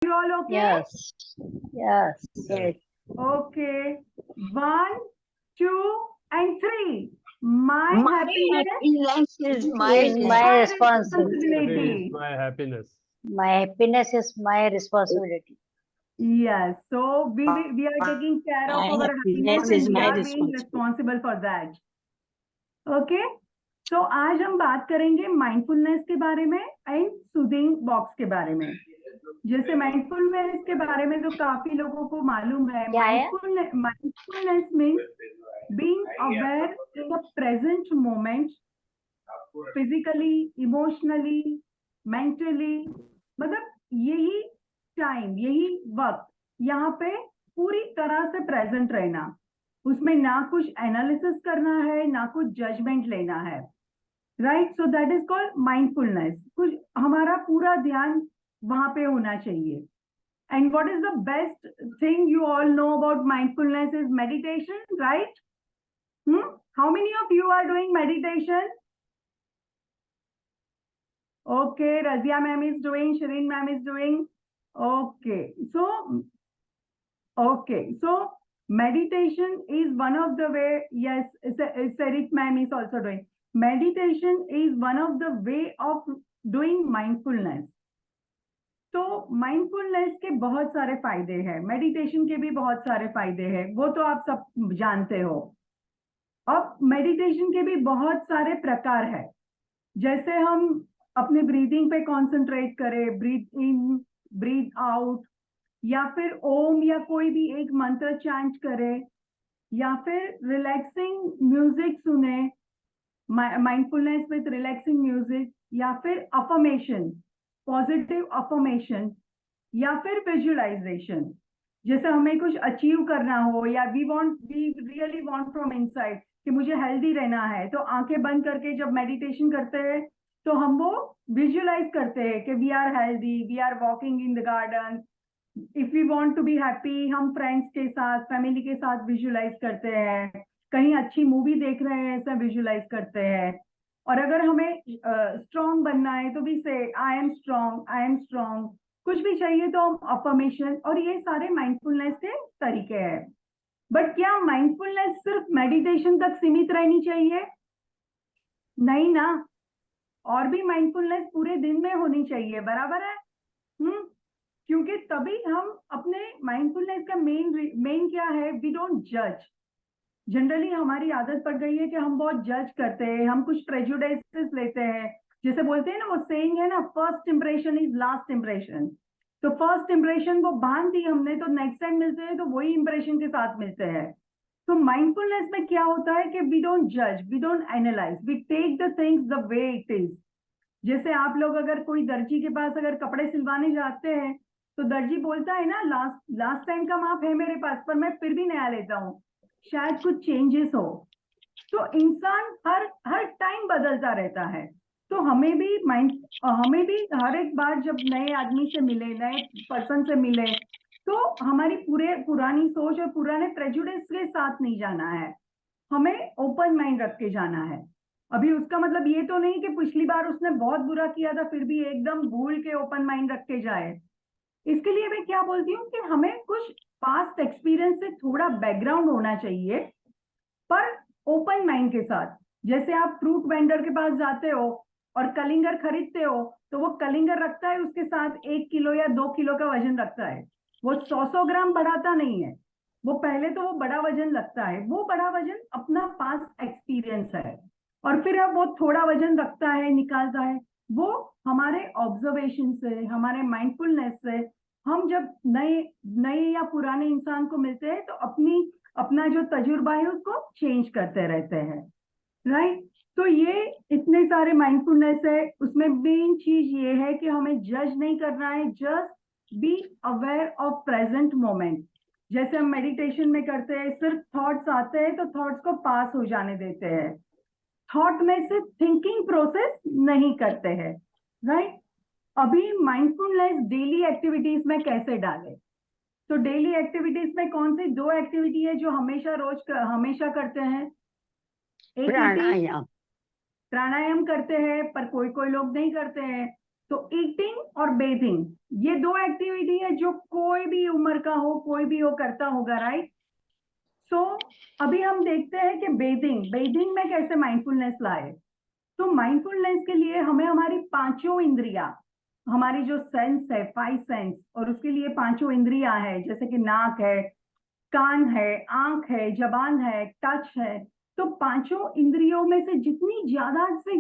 You all okay? Yes. Yes. Yes. Okay. 1, 2, and 3. My happiness happiness is my Is my responsibility. responsibility. My happiness. My happiness is my responsibility. Yes. So we are taking care of My our happiness happiness and is we my are being responsible for that. Okay. So आज हम बात करेंगे mindfulness के बारे में and soothing box के बारे में. जैसे माइंडफुलनेस के बारे में तो काफी लोगों को मालूम है. क्या है? Mindfulness means being aware in the present moment, physically, emotionally, mentally. मतलब यही टाइम, यही वक्त यहाँ पे पूरी तरह से प्रेजेंट रहना. उसमें ना कुछ एनालिसिस करना है, ना कुछ जजमेंट लेना है. Right. So that is called mindfulness. कुछ हमारा पूरा ध्यान वहां पे होना चाहिए. And what is the best thing you all know about mindfulness is meditation, right? How many of you are doing meditation? Okay, Razia ma'am is doing, Shireen ma'am is doing. Okay, so meditation is one of the way. Yes, Sarit ma'am is also doing. Meditation is one of the way of doing mindfulness. तो mindfulness के बहुत सारे फायदे हैं, meditation के भी बहुत सारे फायदे हैं, वो तो आप सब जानते हो. अब मेडिटेशन के भी बहुत सारे प्रकार है. जैसे हम अपने ब्रीदिंग पे कंसंट्रेट करें, ब्रीथ इन ब्रीथ आउट, या फिर ओम या कोई भी एक मंत्र चैंट करें, या फिर रिलैक्सिंग म्यूजिक सुने, माइंडफुलनेस विद रिलैक्सिंग म्यूजिक, या फिर अफर्मेशन, पॉजिटिव अफर्मेशन, या फिर विजुअलाइजेशन. जैसे हमें कुछ अचीव करना हो या we really want from inside कि मुझे हेल्दी रहना है, तो आंखें बंद करके जब मेडिटेशन करते हैं तो हम वो विजुअलाइज करते हैं कि we are healthy, we are walking in the garden. If we want to be happy, हम फ्रेंड्स के साथ, फैमिली के साथ विजुअलाइज करते हैं. कहीं अच्छी मूवी देख रहे हैं, ऐसा विजुअलाइज करते हैं. और अगर हमें स्ट्रॉन्ग बनना है तो भी से I am strong, I am strong. कुछ भी चाहिए तो हम अफर्मेशन. और ये सारे माइंडफुलनेस के तरीके हैं. बट क्या माइंडफुलनेस सिर्फ मेडिटेशन तक सीमित रहनी चाहिए? नहीं ना. और भी माइंडफुलनेस पूरे दिन में होनी चाहिए. बराबर है. क्योंकि तभी हम अपने माइंडफुलनेस का मेन क्या है? वी डोंट जज. जनरली हमारी आदत पड़ गई है कि हम बहुत जज करते हैं, हम कुछ प्रेजुडिसेस लेते हैं. जैसे बोलते हैं ना, वो सेइंग है ना, first impression is last impression. तो फर्स्ट इंप्रेशन वो बांध दी हमने, तो नेक्स्ट टाइम मिलते हैं तो वही इंप्रेशन के साथ मिलते हैं. तो माइंडफुलनेस में क्या होता है कि वी डोंट जज, we don't analyse, we take the things the way it is. जैसे आप लोग अगर कोई दर्जी के पास अगर कपड़े सिलवाने जाते हैं तो दर्जी बोलता है ना, लास्ट टाइम का माप है मेरे पास, पर मैं फिर भी नया लेता हूँ, शायद कुछ चेंजेस हो. तो इंसान हर टाइम बदलता रहता है. तो हमें भी हर एक बार जब नए आदमी से मिले, नए पर्सन से मिले, तो हमारी पुरानी सोच और पुराने प्रेजुडिस के साथ नहीं जाना है. हमें ओपन माइंड रख के जाना है. अभी उसका मतलब ये तो नहीं कि पिछली बार उसने बहुत बुरा किया था फिर भी एकदम भूल के ओपन माइंड रख के जाए. इसके लिए मैं क्या बोलती हूँ कि हमें कुछ पास्ट एक्सपीरियंस से थोड़ा बैकग्राउंड होना चाहिए, पर ओपन माइंड के साथ. जैसे आप फ्रूट वेंडर के पास जाते हो और कलिंगर खरीदते हो, तो वो कलिंगर रखता है, उसके साथ 1 किलो या 2 किलो का वजन रखता है. वो 100 ग्राम बढ़ाता नहीं है. वो पहले तो वो बड़ा वजन लगता है. वो बड़ा वजन अपना पास्ट एक्सपीरियंस है. और फिर अब वो थोड़ा वजन रखता है, निकालता है. वो हमारे ऑब्जर्वेशन से, हमारे माइंडफुलनेस से, हम जब नए या पुराने इंसान को मिलते हैं तो अपना जो तजुर्बा है उसको चेंज करते रहते हैं. राइट. तो ये इतने सारे माइंडफुलनेस है. उसमें मेन चीज ये है कि हमें जज नहीं करना है, just be aware of present moment. जैसे हम मेडिटेशन में करते हैं, सिर्फ थॉट्स आते हैं तो थॉट्स को पास हो जाने देते हैं. थॉट में से थिंकिंग प्रोसेस नहीं करते हैं. राइट. अभी माइंडफुलनेस डेली एक्टिविटीज में कैसे डालें? तो डेली एक्टिविटीज में कौन सी 2 एक्टिविटी है जो हमेशा करते हैं? एक प्राणायाम. प्राणायाम करते हैं, पर कोई लोग नहीं करते हैं. तो ईटिंग और बेथिंग, ये दो एक्टिविटी है जो कोई भी उम्र का हो, कोई भी हो करता होगा, राइट? सो अभी हम देखते हैं कि बेथिंग में कैसे माइंडफुलनेस लाए। तो माइंडफुलनेस के लिए हमें हमारी पांचों इंद्रियां, हमारी जो सेंस है, 5 सेंस, और उसके लिए पांचों इंद्रियां है, जैसे कि नाक है, कान है, आंख है, जबान है, टच है। तो पांचों इंद्रियों में से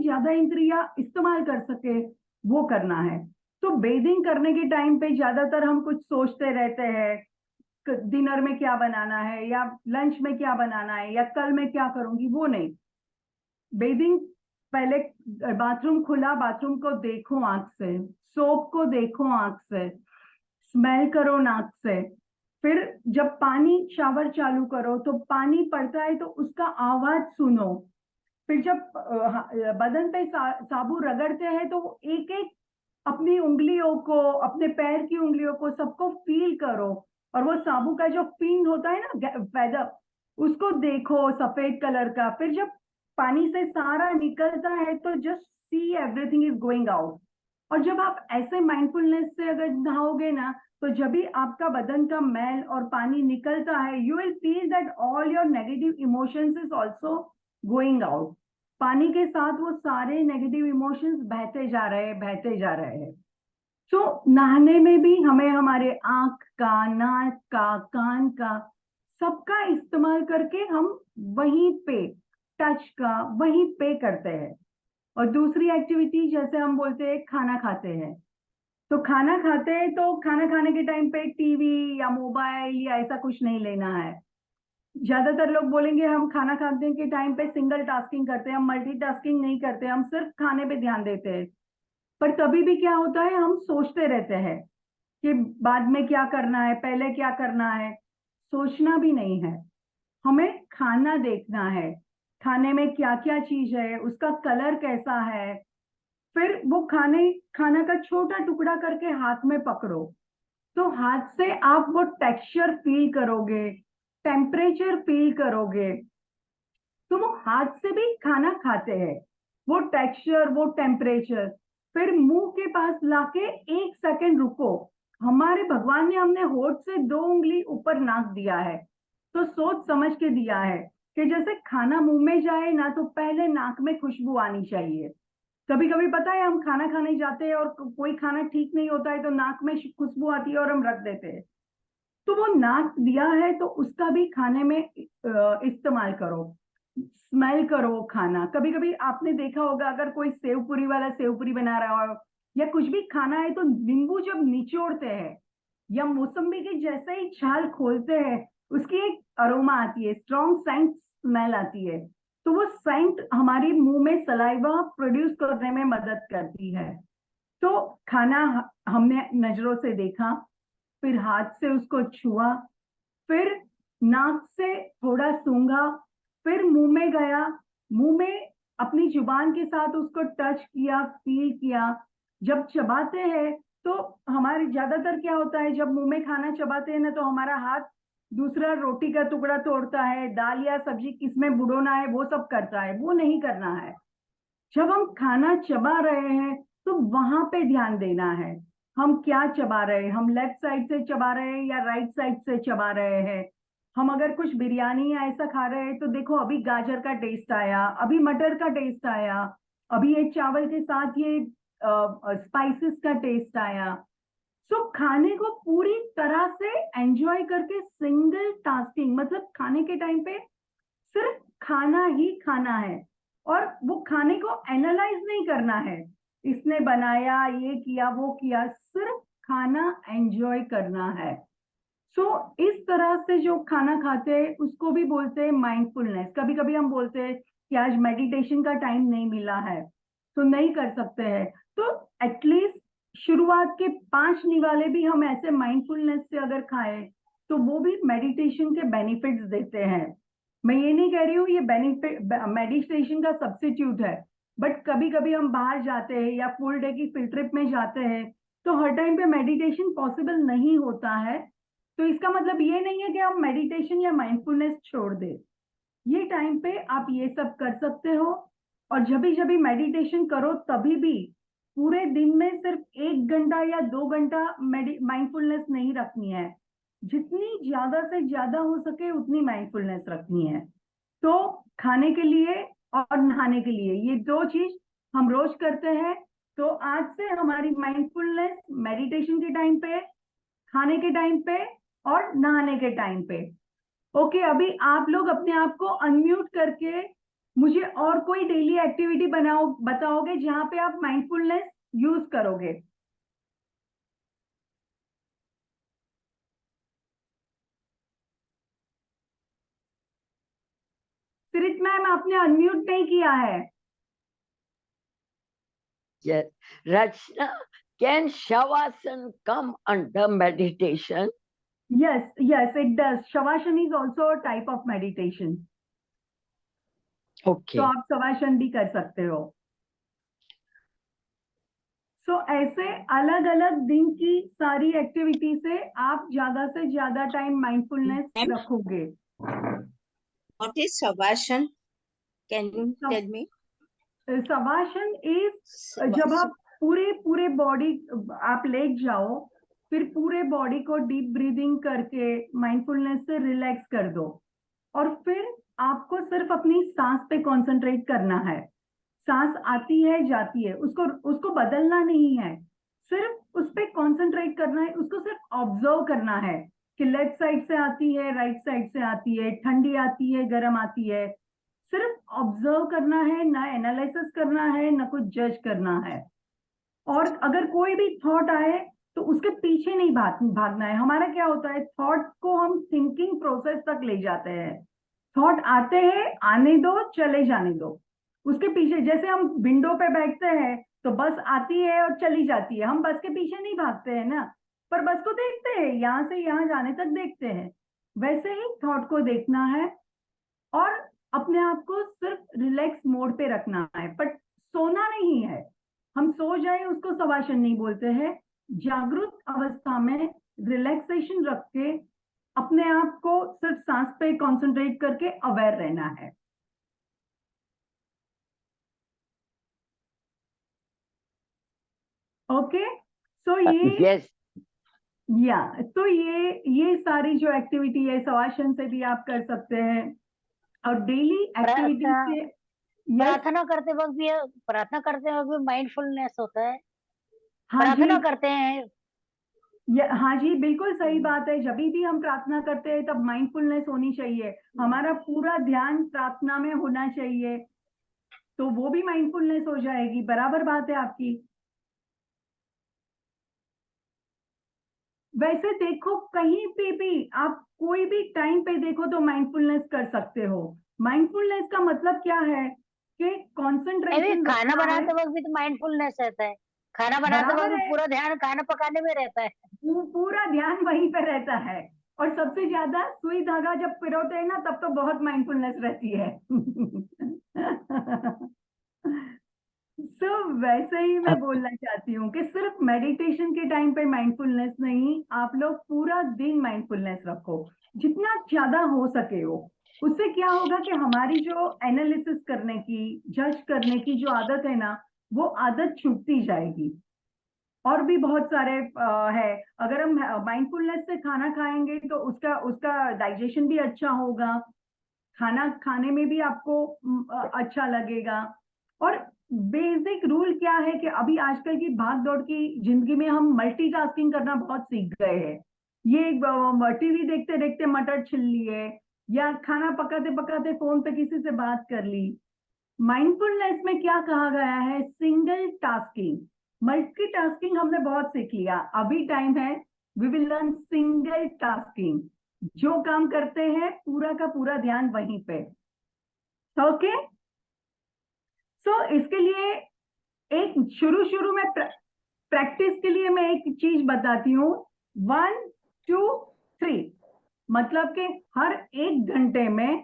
ज्यादा इंद्रियां इस्तेमाल कर सके, वो करना है। तो बेदिंग करने के टाइम पे ज्यादातर हम कुछ सोचते रहते हैं, डिनर में क्या बनाना है, या लंच में क्या बनाना है, या कल मैं क्या करूंगी, वो नहीं। बेदिंग, पहले बाथरूम खुला, बाथरूम को देखो आंख से, सोप को देखो आंख से, स्मेल करो नाक से। फिर जब पानी शावर चालू करो तो पानी पड़ता है तो उसका आवाज सुनो। फिर जब बदन पे साबुन रगड़ते हैं तो एक एक अपनी उंगलियों को, अपने पैर की उंगलियों को, सबको फील करो। और वो साबुन का जो पिन होता है ना, फेदर, उसको देखो सफेद कलर का। फिर जब पानी से सारा निकलता है तो just see everything is going out. और जब आप ऐसे माइंडफुलनेस से अगर नहाओगे ना, तो जब भी आपका बदन का मैल और पानी निकलता है, you will feel that all your negative emotions is also going out. पानी के साथ वो सारे नेगेटिव इमोशंस बहते जा रहे हैं, बहते जा रहे हैं। तो नहाने में भी हमें हमारे आंख का, नाक का, कान का, सबका इस्तेमाल करके हम वहीं पे, टच का वहीं पे करते हैं। और दूसरी एक्टिविटी, जैसे हम बोलते हैं खाना खाते हैं, तो खाना खाते हैं तो खाना खाने के टाइम पे टीवी या मोबाइल या ऐसा कुछ नहीं लेना है। ज्यादातर लोग बोलेंगे हम खाना खाने के टाइम पे सिंगल टास्किंग करते हैं, हम मल्टीटास्किंग नहीं करते, हम सिर्फ खाने पे ध्यान देते हैं। पर तभी भी क्या होता है, हम सोचते रहते हैं कि बाद में क्या करना है, पहले क्या करना है। सोचना भी नहीं है, हमें खाना देखना है। खाने में क्या क्या चीज है, उसका कलर कैसा है। फिर वो खाना का छोटा टुकड़ा करके हाथ में पकड़ो, तो हाथ से आप वो टेक्सचर फील करोगे, टेम्परेचर फील करोगे। तो वो हाथ से भी खाना खाते हैं, वो टेक्सचर, वो टेम्परेचर। फिर मुंह के पास लाके 1 सेकंड रुको। हमारे भगवान ने हमने होठ से 2 उंगली ऊपर नाक दिया है, तो सोच समझ के दिया है कि जैसे खाना मुंह में जाए ना, तो पहले नाक में खुशबू आनी चाहिए। कभी कभी पता है, हम खाना खाने जाते हैं और कोई खाना ठीक नहीं होता है तो नाक में खुशबू आती है और हम रख देते हैं। तो वो नाक दिया है तो उसका भी खाने में इस्तेमाल करो, स्मेल करो खाना। कभी कभी आपने देखा होगा, अगर कोई सेव पूरी वाला सेव पूरी बना रहा हो या कुछ भी खाना है, तो नींबू जब निचोड़ते हैं या मौसम्बी के जैसे ही छाल खोलते हैं, उसकी एक अरोमा आती है, स्ट्रॉन्ग सेंट स्मेल आती है। तो वो सेंट हमारी मुंह में सलाइवा प्रोड्यूस करने में मदद करती है। तो खाना हमने नजरों से देखा, फिर हाथ से उसको छुआ, फिर नाक से थोड़ा सूंघा, फिर मुंह में गया, मुंह में अपनी जुबान के साथ उसको टच किया, फील किया। जब चबाते हैं तो हमारे ज्यादातर क्या होता है, जब मुंह में खाना चबाते हैं ना, तो हमारा हाथ दूसरा रोटी का टुकड़ा तोड़ता है, दाल या सब्जी किसमें बुड़ोना है वो सब करता है। वो नहीं करना है। जब हम खाना चबा रहे हैं तो वहां पे ध्यान देना है, हम क्या चबा रहे हैं, हम लेफ्ट साइड से चबा रहे हैं या राइट साइड से चबा रहे हैं। हम अगर कुछ बिरयानी या ऐसा खा रहे हैं तो देखो, अभी गाजर का टेस्ट आया, अभी मटर का टेस्ट आया, अभी ये चावल के साथ ये स्पाइसेस का टेस्ट आया। सो खाने को पूरी तरह से एंजॉय करके, सिंगल टास्किंग, मतलब खाने के टाइम पे सिर्फ खाना ही खाना है। और वो खाने को एनालाइज नहीं करना है, इसने बनाया, ये किया, वो किया, सिर्फ खाना एंजॉय करना है। सो इस तरह से जो खाना खाते हैं उसको भी बोलते हैं माइंडफुलनेस। कभी कभी हम बोलते हैं कि आज मेडिटेशन का टाइम नहीं मिला है तो नहीं कर सकते हैं, तो एटलीस्ट शुरुआत के 5 निवाले भी हम ऐसे माइंडफुलनेस से अगर खाएं तो वो भी मेडिटेशन के बेनिफिट्स देते हैं। मैं ये नहीं कह रही हूँ ये बेनिफिट मेडिटेशन का सब्स्टिट्यूट है, बट कभी कभी हम बाहर जाते हैं या फुल डे की फील्ड ट्रिप में जाते हैं, तो हर टाइम पे मेडिटेशन पॉसिबल नहीं होता है। तो इसका मतलब ये नहीं है कि आप मेडिटेशन या माइंडफुलनेस छोड़ दे। ये टाइम पे आप ये सब कर सकते हो। और जब भी मेडिटेशन करो तभी भी पूरे दिन में सिर्फ 1 घंटा या 2 घंटा माइंडफुलनेस नहीं रखनी है, जितनी ज्यादा से ज्यादा हो सके उतनी माइंडफुलनेस रखनी है। तो खाने के लिए और नहाने के लिए ये 2 चीज हम रोज करते हैं। तो आज से हमारी माइंडफुलनेस मेडिटेशन के टाइम पे, खाने के टाइम पे और नहाने के टाइम पे। ओके, अभी आप लोग अपने आप को अनम्यूट करके मुझे और कोई डेली एक्टिविटी बताओगे जहां पे आप माइंडफुलनेस यूज करोगे। सिरित मैम, आपने अनम्यूट नहीं किया है। Yes. Rachna, can Shavasana come under meditation? Yes, it does. Shavasana is also a type of meditation. Okay. तो आप शवासन भी कर सकते हो। सो ऐसे अलग अलग दिन की सारी एक्टिविटी से आप ज्यादा से ज्यादा टाइम माइंडफुलनेस Ma'am? रखोगे। What is Savasana? Can you tell me? Shavasana is जब आप पूरे बॉडी आप लेट जाओ, फिर पूरे बॉडी को डीप ब्रीदिंग करके माइंडफुलनेस से रिलैक्स कर दो, और फिर आपको सिर्फ अपनी सांस पे कंसंट्रेट करना है। सांस आती है जाती है, उसको बदलना नहीं है, सिर्फ उस पे कंसंट्रेट करना है, उसको सिर्फ ऑब्जर्व करना है कि लेफ्ट साइड से आती है, राइट साइड से आती है, ठंडी आती है, गर्म आती है। सिर्फ ऑब्जर्व करना है, ना एनालिसिस करना है, ना कुछ जज करना है। और अगर कोई भी थॉट आए तो उसके पीछे नहीं भागना है। हमारा क्या होता है, थॉट को हम थिंकिंग प्रोसेस तक ले जाते हैं। थॉट आते हैं, आने दो, चले जाने दो। उसके पीछे, जैसे हम विंडो पे बैठते हैं तो बस आती है और चली जाती है, हम बस के पीछे नहीं भागते हैं ना, पर बस को देखते हैं, यहां से यहां जाने तक देखते हैं। वैसे ही थॉट को देखना है और अपने आप को सिर्फ रिलैक्स मोड पे रखना है, बट सोना नहीं है। हम सो जाए उसको शवासन नहीं बोलते हैं। जागरूक अवस्था में रिलैक्सेशन रख के अपने आप को सिर्फ सांस पे कंसंट्रेट करके अवेयर रहना है। ओके, सो Yes. तो ये सारी जो एक्टिविटी है शवासन से भी आप कर सकते हैं, और डेली एक्टिविटी से। प्रार्थना करते वक्त भी, प्रार्थना करते वक्त भी माइंडफुलनेस होता है। हाँ प्रार्थना जी, करते हैं। हाँ जी, बिल्कुल सही बात है। जब भी हम प्रार्थना करते हैं तब माइंडफुलनेस होनी चाहिए, हमारा पूरा ध्यान प्रार्थना में होना चाहिए, तो वो भी माइंडफुलनेस हो जाएगी। बराबर बात है आपकी। वैसे देखो, कहीं पे भी आप कोई भी टाइम पे देखो तो माइंडफुलनेस कर सकते हो। माइंडफुलनेस का मतलब क्या है कि कंसंट्रेशन खाना रखना है। बनाते वक्त भी तो माइंडफुलनेस रहता है। खाना बनाते बराबर वक्त है, पूरा ध्यान खाना पकाने में रहता है। पूरा ध्यान वहीं पे रहता है। और सबसे ज्यादा सुई धागा जब पिरोते हैं ना, तब तो बहुत माइंडफुलनेस रहती है। वैसे ही मैं बोलना चाहती हूँ कि सिर्फ मेडिटेशन के टाइम पे माइंडफुलनेस नहीं, आप लोग पूरा दिन माइंडफुलनेस रखो, जितना ज्यादा हो सके हो। उससे क्या होगा कि हमारी जो एनालिसिस करने की, जज करने की जो आदत है ना, वो आदत छूटती जाएगी। और भी बहुत सारे है। अगर हम माइंडफुलनेस से खाना खाएंगे तो उसका डाइजेशन भी अच्छा होगा, खाना खाने में भी आपको अच्छा लगेगा। और बेसिक रूल क्या है कि अभी आजकल की भाग दौड़ की जिंदगी में हम मल्टीटास्किंग करना बहुत सीख गए हैं। ये टीवी देखते देखते मटर छिल लिए, या खाना पकाते पकाते फोन पे किसी से बात कर ली। माइंडफुलनेस में क्या कहा गया है, सिंगल टास्किंग। मल्टीटास्किंग हमने बहुत सीख लिया, अभी टाइम है we will learn single tasking. जो काम करते हैं पूरा का पूरा ध्यान वहीं पे। ओके, सो इसके लिए एक शुरू में प्रैक्टिस के लिए मैं एक चीज बताती हूँ। 1 2 3, मतलब कि हर 1 घंटे में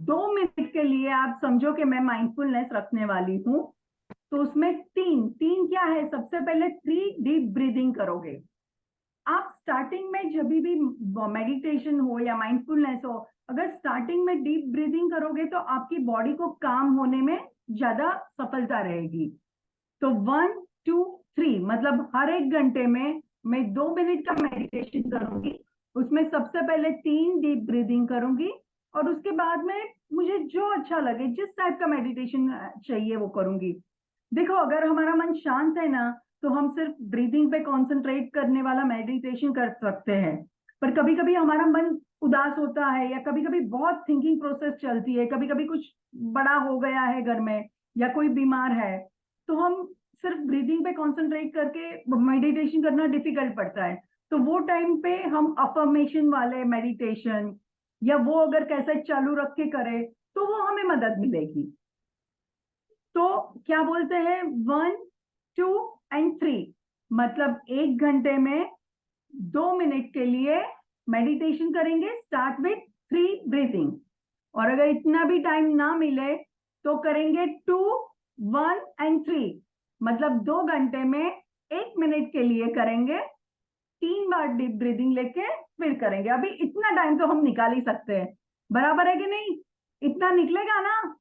2 मिनट के लिए आप समझो कि मैं माइंडफुलनेस रखने वाली हूँ। तो उसमें तीन क्या है, सबसे पहले 3 डीप ब्रीदिंग करोगे आप। स्टार्टिंग में जब भी मेडिटेशन हो या माइंडफुलनेस हो, अगर स्टार्टिंग में डीप ब्रीदिंग करोगे तो आपकी बॉडी को काम होने में ज्यादा सफलता रहेगी। तो 1 2 3 मतलब हर 1 घंटे में मैं 2 मिनट का मेडिटेशन करूंगी। उसमें सबसे पहले 3 डीप ब्रीदिंग करूंगी और उसके बाद में मुझे जो अच्छा लगे, जिस टाइप का मेडिटेशन चाहिए वो करूंगी। देखो, अगर हमारा मन शांत है ना, तो हम सिर्फ ब्रीदिंग पे कंसंट्रेट करने वाला मेडिटेशन कर सकते हैं। पर कभी कभी हमारा मन उदास होता है, या कभी कभी बहुत थिंकिंग प्रोसेस चलती है, कभी कभी कुछ बड़ा हो गया है घर में, या कोई बीमार है, तो हम सिर्फ ब्रीदिंग पे कंसंट्रेट करके मेडिटेशन करना डिफिकल्ट पड़ता है। तो वो टाइम पे हम अफर्मेशन वाले मेडिटेशन, या वो अगर कैसे चालू रख के करे, तो वो हमें मदद मिलेगी। तो क्या बोलते हैं, 1 2 एंड 3 मतलब 1 घंटे में 2 मिनट के लिए मेडिटेशन करेंगे। स्टार्ट विथ 3 ब्रीथिंग, और अगर इतना भी टाइम ना मिले तो करेंगे 2 1 एंड 3 मतलब 2 घंटे में 1 मिनट के लिए करेंगे। 3 बार डीप ब्रीदिंग लेके फिर करेंगे। अभी इतना टाइम तो हम निकाल ही सकते हैं, बराबर है कि नहीं? इतना निकलेगा ना?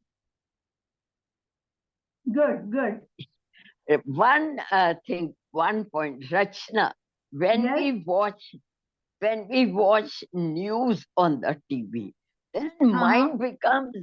Good good. One thing, one point, Rachna, when Yes. we watch news on the TV, then mind becomes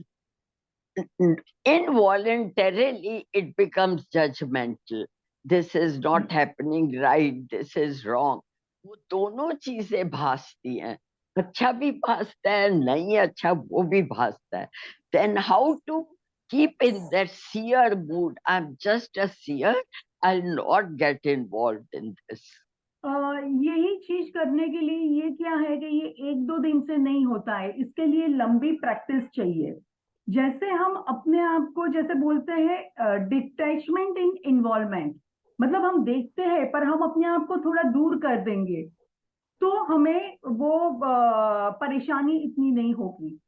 involuntarily it becomes judgmental. This is not happening right, this is wrong. वो दोनों चीजें भासती हैं, अच्छा भी भासता है, नहीं अच्छा वो भी भासता है. Then how to keep in that seer mood? I'm just a seer, I'll not get involved in this. यही चीज करने के लिए ये क्या है कि ये 1-2 दिन से नहीं होता है, इसके लिए लंबी प्रैक्टिस चाहिए। जैसे हम अपने आप को, जैसे बोलते हैं डिटैचमेंट इन इन्वॉल्वमेंट, मतलब हम देखते हैं पर हम अपने आप को थोड़ा दूर कर देंगे, तो हमें वो परेशानी इतनी नहीं होगी।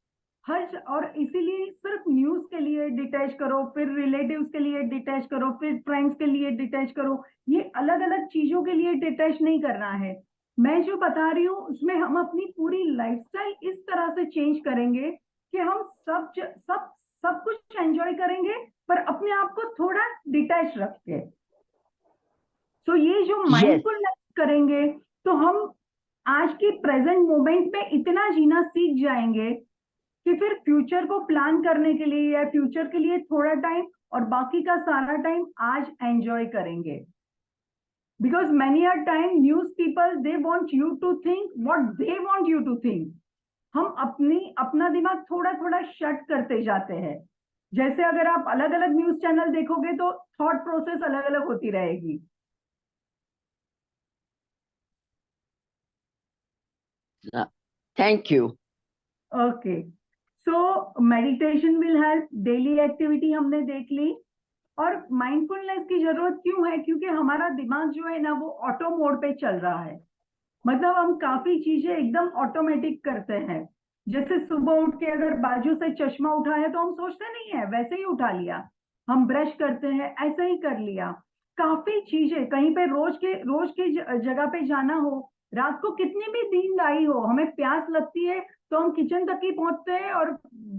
और इसीलिए सिर्फ न्यूज के लिए डिटैच करो, फिर रिलेटिव्स के लिए डिटैच करो, फिर फ्रेंड्स के लिए डिटैच करो, ये अलग अलग चीजों के लिए डिटैच नहीं करना है। मैं जो बता रही हूँ उसमें हम अपनी पूरी लाइफस्टाइल इस तरह से चेंज करेंगे कि हम सब कुछ एंजॉय करेंगे, पर अपने आप को थोड़ा डिटैच रख के। तो ये जो Yes. माइंडफुलनेस करेंगे, तो हम आज की प्रेजेंट मोमेंट में इतना जीना सीख जाएंगे कि फिर फ्यूचर को प्लान करने के लिए, या फ्यूचर के लिए थोड़ा टाइम और बाकी का सारा टाइम आज एंजॉय करेंगे। Because many a time news people they want you to think what they want you to think. हम अपना दिमाग थोड़ा थोड़ा शट करते जाते हैं। जैसे अगर आप अलग अलग न्यूज चैनल देखोगे तो थॉट प्रोसेस अलग अलग होती रहेगी। Thank you. Okay, so meditation will help. Daily activity हमने देख ली। और माइंडफुलनेस की जरूरत क्यों है? क्योंकि हमारा दिमाग जो है ना, वो ऑटो मोड पे चल रहा है। मतलब हम काफी चीजें एकदम ऑटोमेटिक करते हैं। जैसे सुबह उठ के अगर बाजू से चश्मा उठा है तो हम सोचते नहीं है, वैसे ही उठा लिया। हम ब्रश करते हैं, ऐसे ही कर लिया। काफी चीजें, कहीं पे रोज की जगह पे जाना हो, रात को कितनी भी नींद आई हो, हमें प्यास लगती है तो हम किचन तक ही पहुंचते हैं, और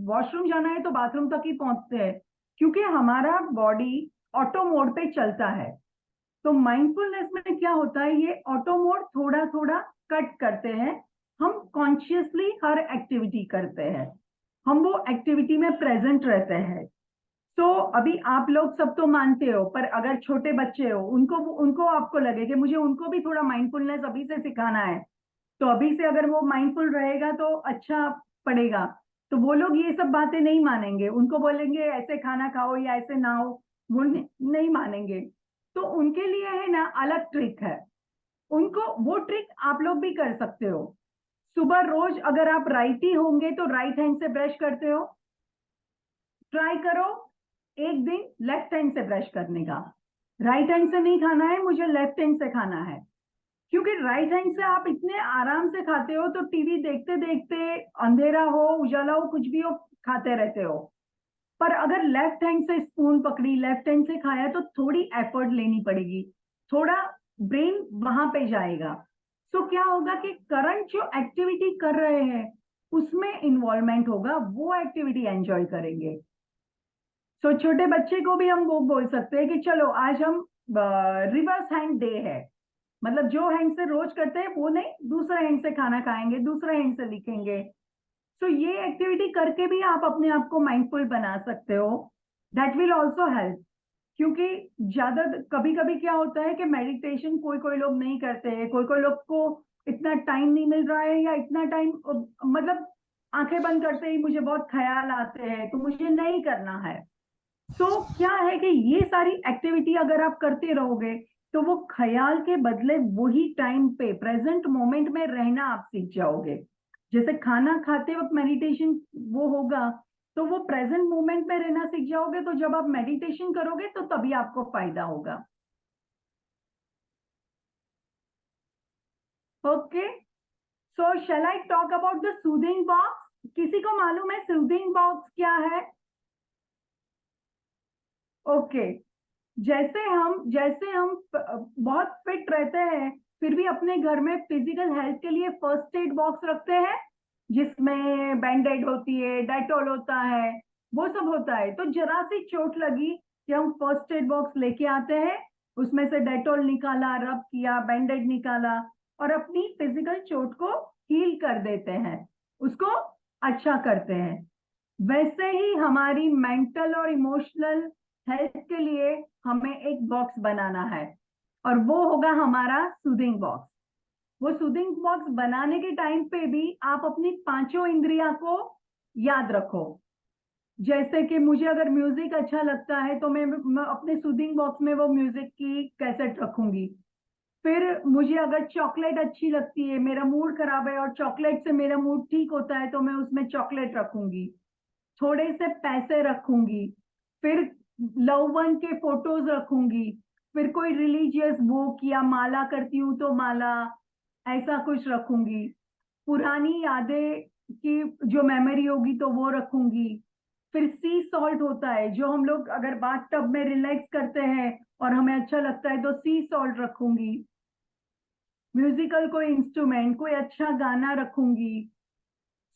वॉशरूम जाना है तो बाथरूम तक ही पहुंचते हैं, क्योंकि हमारा बॉडी ऑटो मोड पे चलता है। तो माइंडफुलनेस में क्या होता है, ये ऑटो मोड थोड़ा थोड़ा कट करते हैं। हम कॉन्शियसली हर एक्टिविटी करते हैं, हम वो एक्टिविटी में प्रेजेंट रहते हैं। तो अभी आप लोग सब तो मानते हो, पर अगर छोटे बच्चे हो, उनको आपको लगे कि मुझे उनको भी थोड़ा माइंडफुलनेस अभी से सिखाना है, तो अभी से अगर वो माइंडफुल रहेगा तो अच्छा पड़ेगा। तो वो लोग ये सब बातें नहीं मानेंगे, उनको बोलेंगे ऐसे खाना खाओ या ऐसे ना हो, वो नहीं मानेंगे। तो उनके लिए है ना अलग ट्रिक है, उनको वो ट्रिक आप लोग भी कर सकते हो। सुबह रोज अगर आप राइटी होंगे तो राइट हैंड से ब्रश करते हो, ट्राई करो एक दिन लेफ्ट हैंड से ब्रश करने का। राइट हैंड से नहीं खाना है, मुझे लेफ्ट हैंड से खाना है। क्योंकि राइट हैंड से आप इतने आराम से खाते हो, तो टीवी देखते देखते, अंधेरा हो उजाला हो कुछ भी हो, खाते रहते हो। पर अगर लेफ्ट हैंड से स्पून पकड़ी, लेफ्ट हैंड से खाया, तो थोड़ी एफर्ट लेनी पड़ेगी, थोड़ा ब्रेन वहां पे जाएगा। तो क्या होगा कि करंट जो एक्टिविटी कर रहे हैं उसमें इन्वॉल्वमेंट होगा, वो एक्टिविटी एंजॉय करेंगे। सो छोटे बच्चे को भी हम वो बोल सकते हैं कि चलो आज हम रिवर्स हैंड डे है, मतलब जो हैंड से रोज करते हैं वो नहीं, दूसरा हैंड से खाना खाएंगे, दूसरा हैंड से लिखेंगे। सो ये एक्टिविटी करके भी आप अपने आप को माइंडफुल बना सकते हो। दैट विल ऑल्सो हेल्प, क्योंकि ज्यादा कभी कभी क्या होता है कि मेडिटेशन कोई कोई लोग नहीं करते हैं, कोई कोई लोग को इतना टाइम नहीं मिल रहा है, या इतना टाइम मतलब आंखें बंद करते ही मुझे बहुत ख्याल आते हैं तो मुझे नहीं करना है। सो क्या है कि ये सारी एक्टिविटी अगर आप करते रहोगे तो वो ख्याल के बदले वही टाइम पे प्रेजेंट मोमेंट में रहना आप सीख जाओगे। जैसे खाना खाते वक्त मेडिटेशन वो होगा तो वो प्रेजेंट मोमेंट में रहना सीख जाओगे, तो जब आप मेडिटेशन करोगे तो तभी आपको फायदा होगा। Okay, so shall I talk about the soothing box? किसी को मालूम है सूदिंग बॉक्स क्या है? ओके, जैसे हम बहुत फिट रहते हैं फिर भी अपने घर में फिजिकल हेल्थ के लिए फर्स्ट एड बॉक्स रखते हैं, जिसमें बैंडेड होती है, डेटॉल होता है, वो सब होता है। तो जरा सी चोट लगी कि हम फर्स्ट एड बॉक्स लेके आते हैं, उसमें से डेटॉल निकाला, रब किया, बैंडेड निकाला और अपनी फिजिकल चोट को हील कर देते हैं, उसको अच्छा करते हैं। वैसे ही हमारी मेंटल और इमोशनल हेल्थ के लिए हमें एक बॉक्स बनाना है, और वो होगा हमारा सूदिंग बॉक्स। वो सूदिंग बॉक्स बनाने के टाइम पे भी आप अपनी पांचों इंद्रियां को याद रखो। जैसे कि मुझे अगर म्यूजिक अच्छा लगता है तो मैं अपने सूदिंग बॉक्स में वो म्यूजिक की कैसेट रखूंगी। फिर मुझे अगर चॉकलेट अच्छी लगती है, मेरा मूड खराब है और चॉकलेट से मेरा मूड ठीक होता है, तो मैं उसमें चॉकलेट रखूंगी। थोड़े से पैसे रखूंगी, फिर लव वन के फोटोज रखूंगी, फिर कोई रिलीजियस बुक या माला करती हूँ तो माला, ऐसा कुछ रखूंगी। पुरानी यादें की जो मेमोरी होगी तो वो रखूंगी। फिर सी सॉल्ट होता है, जो हम लोग अगर बाथ टब में रिलैक्स करते हैं और हमें अच्छा लगता है तो सी सॉल्ट रखूंगी। म्यूजिकल कोई इंस्ट्रूमेंट, कोई अच्छा गाना रखूंगी।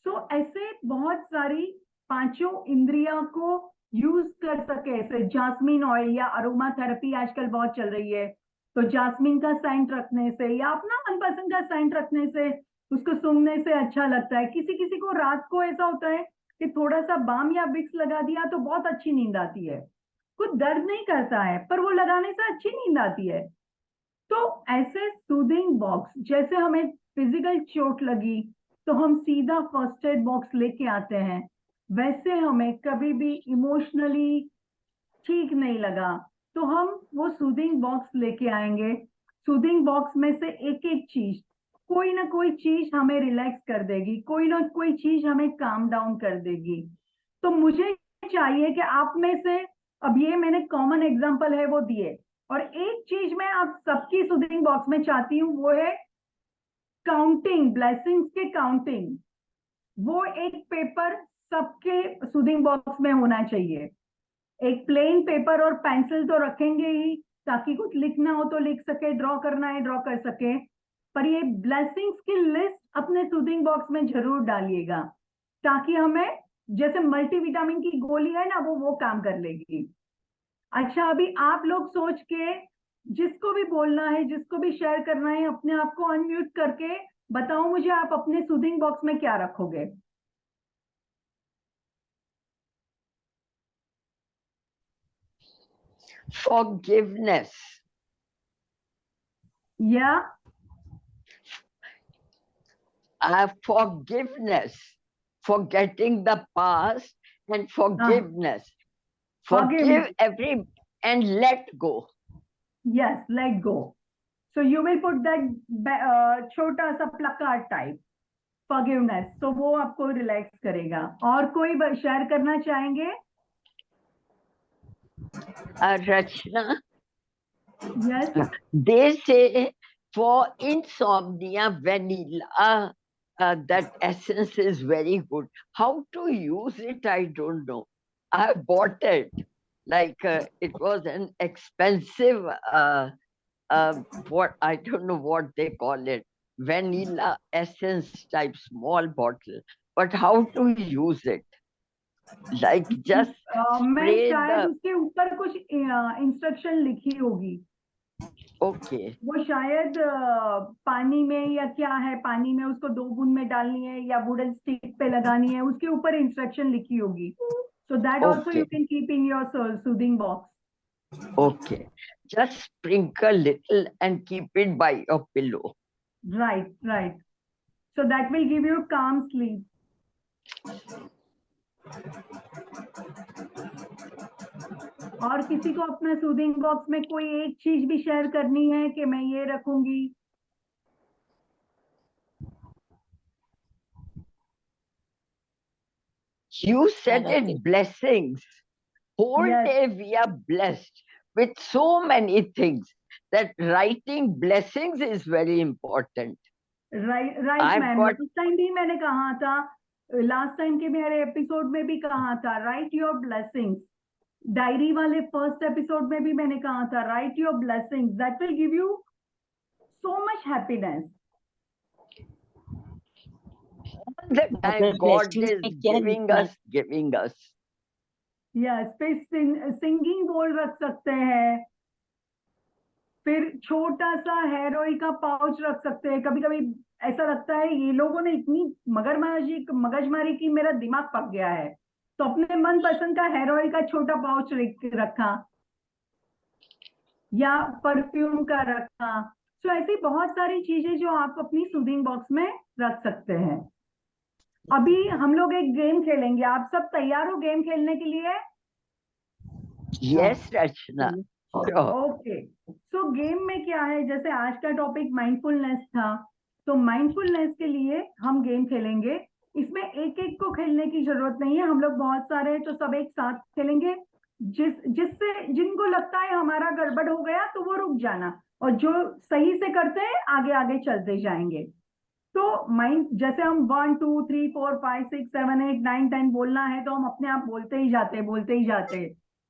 सो ऐसे बहुत सारी पांचों इंद्रियों को यूज कर सके, ऐसे जास्मिन ऑयल या अरोमा थेरेपी आजकल बहुत चल रही है, तो जास्मिन का सेंट रखने से या अपना मनपसंद का सेंट रखने से उसको सूंघने से अच्छा लगता है। किसी किसी को रात को ऐसा होता है कि थोड़ा सा बाम या विक्स लगा दिया तो बहुत अच्छी नींद आती है। कुछ दर्द नहीं करता है पर वो लगाने से अच्छी नींद आती है। तो ऐसे सूदिंग बॉक्स, जैसे हमें फिजिकल चोट लगी तो हम सीधा फर्स्ट एड बॉक्स लेके आते हैं, वैसे हमें कभी भी इमोशनली ठीक नहीं लगा तो हम वो सूदिंग बॉक्स लेके आएंगे। सूदिंग बॉक्स में से एक एक चीज, कोई ना कोई चीज हमें रिलैक्स कर देगी, कोई ना कोई चीज हमें काम डाउन कर देगी। तो मुझे चाहिए कि आप में से, अब ये मैंने कॉमन एग्जांपल है वो दिए, और एक चीज मैं आप सबकी सूदिंग बॉक्स में चाहती हूँ वो है काउंटिंग, ब्लेसिंग्स के काउंटिंग। वो एक पेपर सबके सूदिंग बॉक्स में होना चाहिए। एक प्लेन पेपर और पेंसिल तो रखेंगे ही, ताकि कुछ लिखना हो तो लिख सके, ड्रॉ करना है ड्रॉ कर सके, पर ये ब्लेसिंग्स की लिस्ट अपने सूदिंग बॉक्स में जरूर डालिएगा, ताकि हमें, जैसे मल्टीविटामिन की गोली है ना, वो काम कर लेगी। अच्छा, अभी आप लोग सोच के जिसको भी बोलना है, जिसको भी शेयर करना है, अपने आप को अनम्यूट करके बताओ मुझे, आप अपने सूदिंग बॉक्स में क्या रखोगे? Forgiveness. या Forgiveness. Forgetting the past and forgiveness. Forgiveness. Forgive every and let go. Yes, let go. So you will put that छोटा सा प्लकार्ड टाइप, फॉरगिवनेस, तो वो आपको रिलैक्स करेगा। और कोई शेयर करना चाहेंगे? Rachna, yes, they say for insomnia, vanilla, that essence is very good. How to use it, I don't know. I bought it. Like it was an expensive, what I don't know what they call it, vanilla essence type small bottle. But how to use it? Like just मैं spray शायद the. उसके ऊपर कुछ instruction लिखी होगी, Okay. वो शायद पानी में या क्या है, पानी में उसको 2 बूंद में डालनी है या वुडन स्टिक पे लगानी है, उसके ऊपर इंस्ट्रक्शन लिखी होगी. So that also you Okay. can keep in your soothing box. Okay. Just sprinkle little and keep it by your pillow. Right, right. So that will give you calm sleep. और किसी को अपना soothing box में कोई एक चीज भी share करनी है कि मैं ये रखूंगी? You said Yeah, okay. it, blessings. Whole Yes. day we are blessed with so many things that writing blessings is very important. Right right I've ma'am, got- last time भी मैंने कहा था, लास्ट टाइम के मेरे episode में भी कहा था, राइट योर ब्लेसिंग्स. डायरी वाले फर्स्ट एपिसोड में भी मैंने कहा था, right your blessings, that will give you so much happiness. All the time अगर God blessings is में क्या giving लिखना है? us, giving us. यस, फिर सिंगिंग बोल रख सकते हैं, फिर छोटा सा हेयर ऑयल का पाउच रख सकते हैं. कभी कभी ऐसा लगता है ये लोगों ने इतनी मगजमारी की, मेरा दिमाग पक गया है, तो अपने मन पसंद का हेयर ऑयल का छोटा पाउच रखा या परफ्यूम का रखा. तो ऐसी बहुत सारी चीजें जो आप अपनी सूदिंग बॉक्स में रख सकते हैं. अभी हम लोग एक गेम खेलेंगे, आप सब तैयार हो गेम खेलने के लिए? Yes, Rachna. Sure. ओके, सो गेम में क्या है, जैसे आज का टॉपिक माइंडफुलनेस था, तो माइंडफुलनेस के लिए हम गेम खेलेंगे. इसमें एक एक को खेलने की जरूरत नहीं है, हम लोग बहुत सारे हैं तो सब एक साथ खेलेंगे. जिससे जिनको लगता है हमारा गड़बड़ हो गया तो वो रुक जाना, और जो सही से करते हैं आगे आगे चलते जाएंगे. तो माइंड, जैसे हम 1 2 3 4 5 6 7 8 9 10 बोलना है तो हम अपने आप बोलते ही जाते,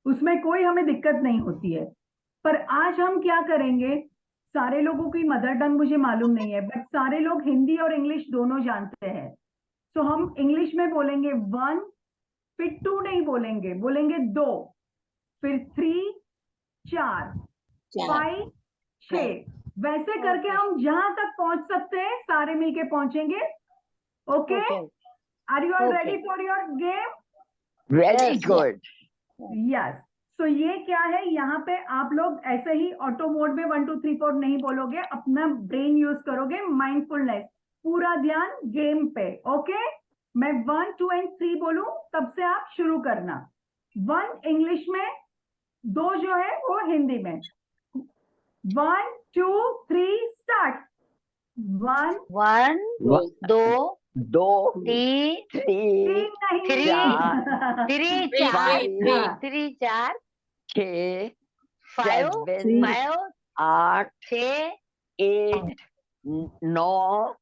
उसमें कोई हमें दिक्कत नहीं होती है. पर आज हम क्या करेंगे, सारे लोगों की मदर टंग मुझे मालूम नहीं है, बट सारे लोग हिंदी और इंग्लिश दोनों जानते हैं. तो हम इंग्लिश में बोलेंगे 1, फिर 2 नहीं बोलेंगे, बोलेंगे 2, फिर 3 4 5 6. वैसे करके हम जहां तक पहुंच सकते हैं सारे मिलके पहुंचेंगे. Okay, are you all ready for your game? Very Yes, good. Yes. तो ये क्या है, यहाँ पे आप लोग ऐसे ही ऑटो मोड में 1 2 3 4 नहीं बोलोगे, अपना ब्रेन यूज करोगे, माइंडफुलनेस, पूरा ध्यान गेम पे. ओके, मैं 1 2 एंड 3 बोलूं तब से आप शुरू करना. 1 इंग्लिश में, 2 जो है वो हिंदी में. 1 2 3 स्टार्ट. 1 1 2 दो, 3 तीन, 3 नहीं, 4, 3 5, 3 4 6, 5 7, 5 8, 6 8, 9,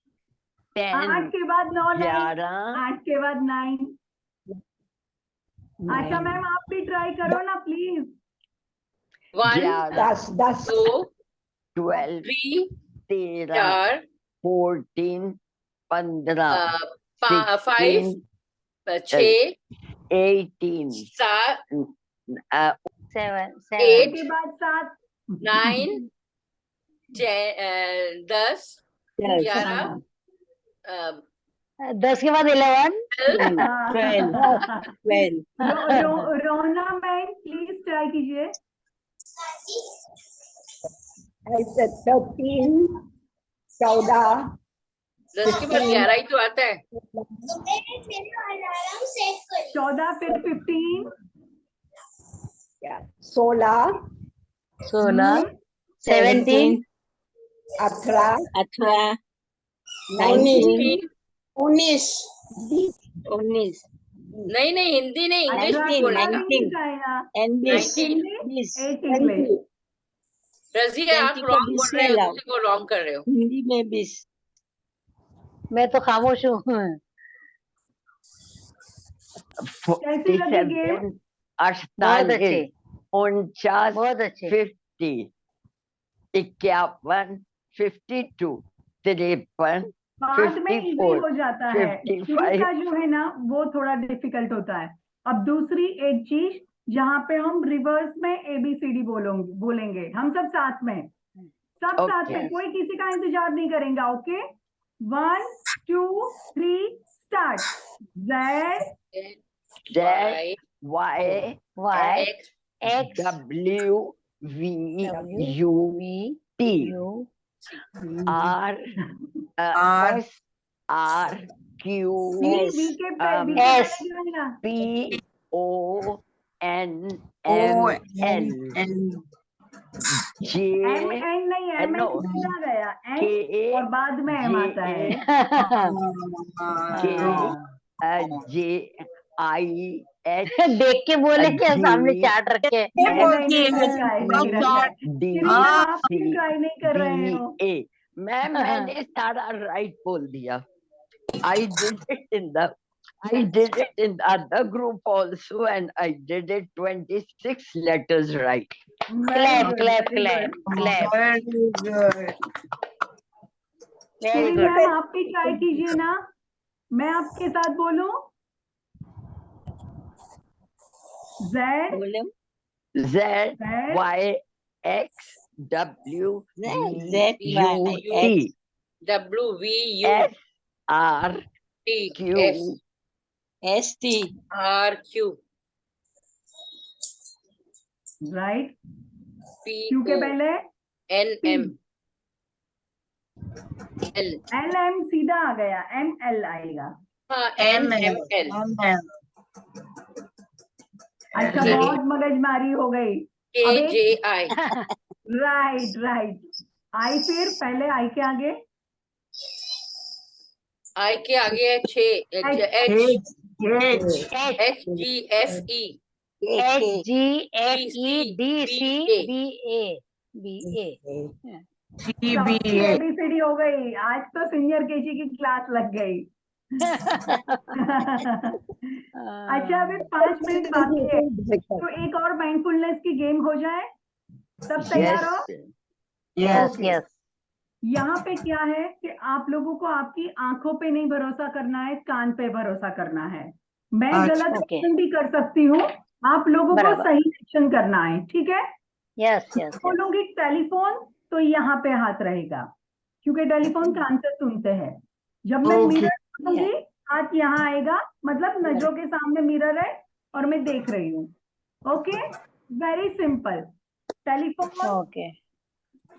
8 10, के बाद 9 नहीं, 11, 8 के बाद 9. आशा मैम आप भी ट्राई करो ना प्लीज. 11, 10 12, 3 13, 4 14, 15, 5 16, 6 18, 7 7 8 के बाद 7, 9 10 11 10 के बाद 11 12 रोना मैम प्लीज ट्राई कीजिए. I said 13 14 10 के बाद 11 ही तो आता है। 14, फिर 15, 16 16 17 18 18 19 19 19 नहीं नहीं हिंदी नहीं इंग्लिश में 19, बोलना। 19 China, and this 19 8 English. Razia आप 20 को रॉन्ग 20 बोल रहे हो, में लाओ। दूसरे को रॉन्ग कर रहे हो। हिंदी में 20 मैं तो खामोश हूँ. 47, बहुत अच्छे 48, बहुत अच्छे 50, 51, 52, 53, बाद में इजी 54, हो जाता है, 55. शुरू का जो है ना वो थोड़ा डिफिकल्ट होता है. अब दूसरी एक चीज जहाँ पे हम रिवर्स में ABCD बोलेंगे हम सब साथ में, सब साथ में, Okay. कोई किसी का इंतजार नहीं करेंगे। Okay, 1 2 3 start. Z Z, Y, Y, X, X, W, V, W, U, V, T, U, R, R, S, R, Q, S, V के पहले S, क्या है ना? P, O, N, O, M, N, N, J, N नहीं, M no, सीधा गया, N K, और बाद में M आता है। J, I, H, देख के बोले क्या G, सामने चार्ट रखे। नहीं, ट्राई नहीं रखा है। D, श्री, आप C, ट्राई नहीं कर रहे हो। B, A. मैंने सारा राइट बोल दिया। I did it in the other group also, and I did it 26 letters right. Clap, clap, clap, clap. very good. Very Shri good. Ma'am आप भी ट्राई कीजिए ना, मैं आपके साथ बोलूं। Z बोले Z, Z Y, X, W, Z, V, Y, U, X. T, W V U S, R, T Q, S S, T, R Q right, P Q के O पहले N M L। L M सीधा आ गया, M L आएगा। हाँ M M L अच्छा, J बहुत मगजमारी हो गई। K अब एक- J I राइट, I फिर पहले I के आगे I के आगे है H H G S E H, G, F, B, E, C, D, B, C, A। B, A, B, A. सबकी ABCD हो गई। आज तो सीनियर KG की क्लास लग गई। अच्छा, अभी 5 मिनट बाकी है, तो एक और माइंडफुलनेस की गेम हो जाए। सब तैयार हो? Yes, Okay. yes. यहाँ पे क्या है कि आप लोगों को आपकी आंखों पे नहीं भरोसा करना है, कान पे भरोसा करना है। मैं गलत Okay. एक्शन भी कर सकती हूँ, आप लोगों को बराबर। सही एक्शन करना है, ठीक है? Yes, yes, yes. बोलूंगी टेलीफोन तो यहाँ पे हाथ रहेगा, क्योंकि टेलीफोन कान से सुनते हैं। जब मैं मिरर बोलूंगी हाथ यहाँ आएगा, मतलब नजरों के सामने मिरर है और मैं देख रही हूँ। Okay, very simple. Telephone Okay.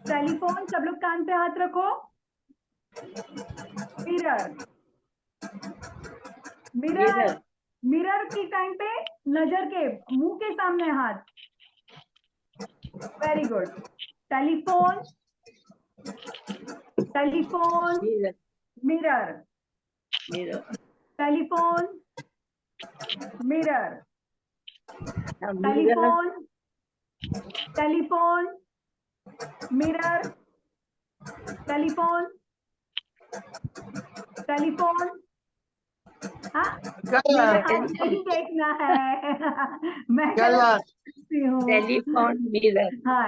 Telephone, सब लोग कान पे हाथ रखो। मिरर मिरर मिरर की टाइम पे नजर के मुंह के सामने हाथ। Very good. Telephone telephone mirror telephone mirror telephone telephone mirror telephone telephone. हाँ, मेरे हाथ नहीं देखना है। मैं गलत करती हूँ। Telephone mirror. हाँ,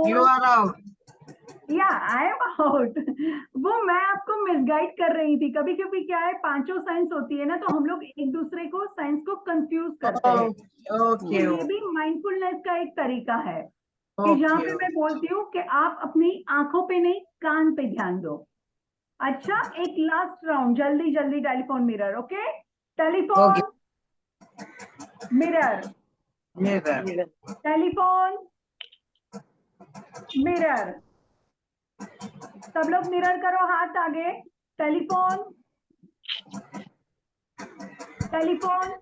You are out. या आई एम आउट। वो मैं आपको मिसगाइड कर रही थी। कभी कभी क्या है, पांचों साइंस होती है ना, तो हम लोग एक दूसरे को साइंस को कंफ्यूज करते हैं। तो ये भी माइंडफुलनेस का एक तरीका है कि जहाँ पे मैं बोलती हूँ कि आप अपनी आंखों पे नहीं, कान पे ध्यान दो। अच्छा, एक लास्ट राउंड, जल्दी जल्दी। Telephone mirror. Okay, telephone mirror telephone mirror. सब लोग मिरर करो, हाथ आगे। Telephone telephone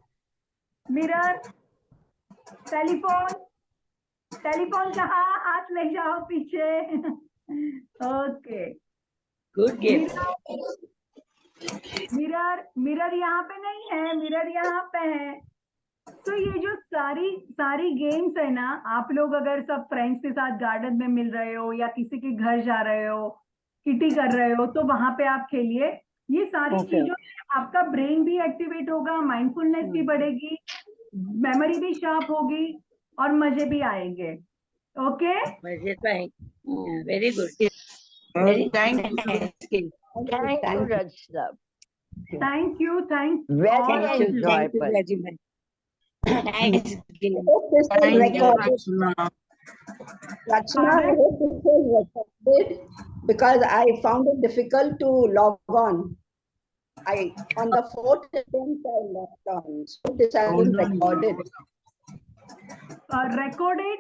mirror telephone telephone कहाँ, हाथ ले जाओ पीछे। Okay, good game. मिरर यहाँ पे नहीं है, मिरर यहाँ पे है। तो ये जो सारी गेम्स है ना, आप लोग अगर सब फ्रेंड्स के साथ गार्डन में मिल रहे हो या किसी के घर जा रहे हो, किटी कर रहे हो, तो वहां पे आप खेलिए। ये सारी Okay. चीजों से आपका ब्रेन भी एक्टिवेट होगा, माइंडफुलनेस भी बढ़ेगी, मेमोरी भी शार्प होगी और मजे भी आएंगे। ओके, मजे तो है। Very good. Thank you. Thank you, Rajna. Thank you Very all of you. enjoyable. Very much. Thanks, Gil. Hope this was Thank you, recorded. Rachna. Rachna, I Pardon? hope this was recorded because I found it difficult to log on. On the 4th attempt I logged on. So this has been recorded. Recorded,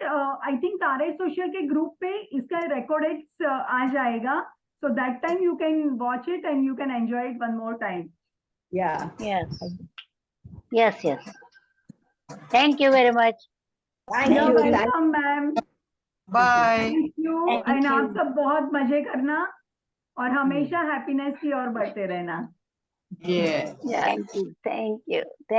I think तारे social के group पे इसका recorded आ जाएगा. So that time you can watch it and you can enjoy it one more time. Yeah. Yes. Yes, yes. Thank you very much. Thank You're you. Thank welcome, ma'am. Bye. Thank you. Thank And आप you. सब बहुत मजे करना और हमेशा happiness की ओर बढ़ते रहना. Yeah. Thank you. Thank you. Thank